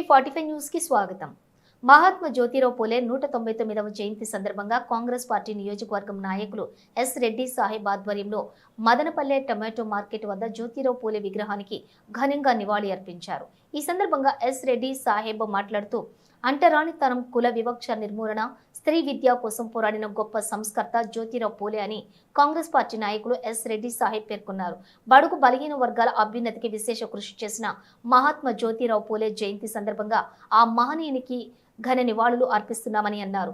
టీ45 news కి స్వాగతం. మహాత్మా జ్యోతిరావు పూలే 199వ జయంతి సందర్భంగా కాంగ్రెస్ పార్టీ నియోజకవర్గం నాయకులు ఎస్ రెడ్డి సాహెబ్ ఆధ్వర్యంలో మదనపల్లె టొమాటో మార్కెట్ వద్ద జ్యోతిరావు పూలే విగ్రహానికి ఘనంగా నివాళి అర్పించారు. ఈ సందర్భంగా ఎస్ రెడ్డి సాహెబ్ మాట్లాడుతూ అంటరానితనం, కుల వివక్ష నిర్మూలన, స్త్రీ విద్య కోసం పోరాడిన గొప్ప సంస్కర్త జ్యోతిరావు పూలే అని కాంగ్రెస్ పార్టీ నాయకులు ఎస్ రెడ్డి సాహెబ్ పేర్కొన్నారు. బడుగు బలహీన వర్గాల అభ్యున్నతికి విశేష కృషి చేసిన మహాత్మా జ్యోతిరావు పూలే జయంతి సందర్భంగా ఆ మహనీయునికి ఘన నివాళులు అర్పిస్తున్నామని అన్నారు.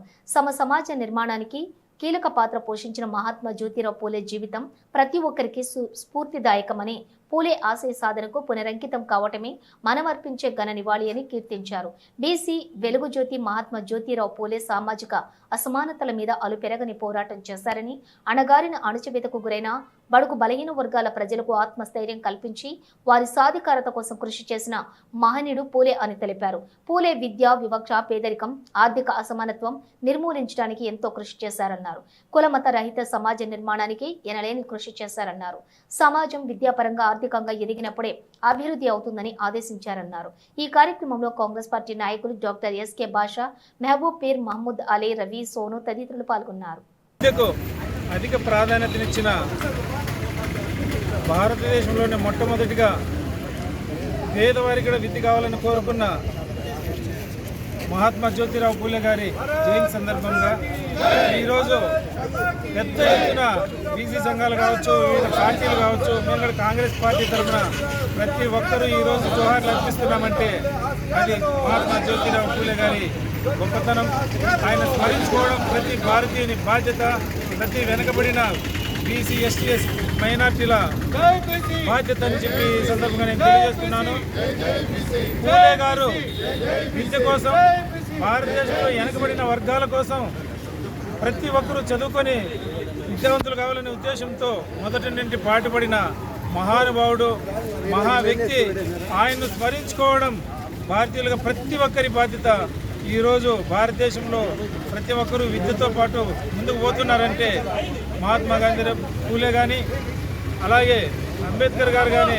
సమాజ నిర్మాణానికి కీలక పాత్ర పోషించిన మహాత్మా జ్యోతిరావు పూలే జీవితం ప్రతి ఒక్కరికి స్ఫూర్తిదాయకమని, పూలే ఆశయ సాధనకు పునరంకితం కావటమే మనం అర్పించే ఘన నివాళి అని కీర్తించారు. బీసీ వెలుగు జ్యోతి మహాత్మా జ్యోతిరావు పూలే సామాజిక అసమానతల మీద అలుపెరగని పోరాటం చేశారని, అణగారిన అణచివేతకు గురైన బడుగు బలహీన వర్గాల ప్రజలకు ఆత్మస్థైర్యం కల్పించి వారి సాధికారత కోసం కృషి చేసిన మహనీయుడు పూలే అని తెలిపారు. పూలే విద్య, వివక్ష, పేదరికం, ఆర్థిక అసమానత్వం నిర్మూలించడానికి ఎంతో కృషి చేశారన్నారు. కులమత రహిత సమాజ నిర్మాణానికి ఎనలేని కృషి చేశారన్నారు. సమాజం విద్యాపరంగా ఆర్థికంగా ఎదిగినప్పుడే అభివృద్ధి అవుతుందని ఆదేశించారన్నారు. ఈ కార్యక్రమంలో కాంగ్రెస్ పార్టీ నాయకులు డాక్టర్ ఎస్కే బాషా, మెహబూబ్ పీర్, మహమ్మద్ అలీ, రవి, సోను తదితరులు పాల్గొన్నారు. అధిక ప్రాధాన్యతనిచ్చిన భారతదేశంలోనే మొట్టమొదటిగా పేదవారికి కూడా విద్య కావాలని కోరుకున్న మహాత్మా జ్యోతిరావు పూలే గారి జయంతి సందర్భంగా ఈరోజు పెద్ద ఎత్తున బీసీ సంఘాలు కావచ్చు, వివిధ పార్టీలు కావచ్చు, మేము కూడా కాంగ్రెస్ పార్టీ తరఫున ప్రతి ఒక్కరూ ఈరోజు జోహార్లు అర్పిస్తున్నామంటే అది మహాత్మా జ్యోతిరావు పూలే గారి గొప్పతనం. ఆయన స్మరించుకోవడం ప్రతి భారతీయుని బాధ్యత. ప్రతి వెనుకబడిన బీసీ, ఎస్టీ, మైనార్టీల బాధ్యత అని చెప్పి ఈ సందర్భంగా నేను తెలియజేస్తున్నాను. పూలే గారు విద్య కోసం, భారతదేశంలో వెనుకబడిన వర్గాల కోసం ప్రతి ఒక్కరూ చదువుకొని విద్యావంతులు కావాలనే ఉద్దేశంతో మొదటి నుండి పాటుపడిన మహానుభావుడు, మహా వ్యక్తి. ఆయన్ను స్మరించుకోవడం భారతీయులుగా ప్రతి ఒక్కరి బాధ్యత. ఈరోజు భారతదేశంలో ప్రతి ఒక్కరూ విద్యతో పాటు ముందుకు పోతున్నారంటే మహాత్మా గాంధీ పూలే కానీ, అలాగే అంబేద్కర్ గారు కానీ,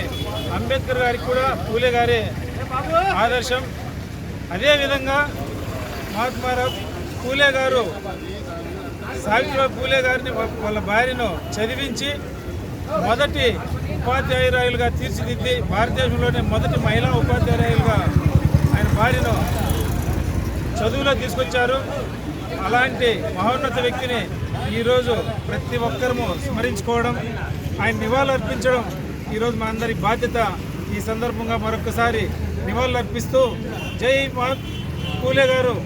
అంబేద్కర్ గారికి కూడా పూలే గారే ఆదర్శం. అదేవిధంగా మహాత్మారావు పూలే గారు సావిత్రిబాయి పూలే గారిని వాళ్ళ భార్యను చదివించి మొదటి ఉపాధ్యాయురాయులుగా తీర్చిదిద్ది భారతదేశంలోనే మొదటి మహిళా ఉపాధ్యాయురాయులుగా ఆయన భార్యను చదువులో తీసుకొచ్చారు. అలాంటి మహోన్నత వ్యక్తిని ఈరోజు ప్రతి ఒక్కరము స్మరించుకోవడం, ఆయన నివాళులు అర్పించడం ఈరోజు మనందరి బాధ్యత. ఈ సందర్భంగా మరొకసారి నివాళులు అర్పిస్తూ జై పూలే గారు.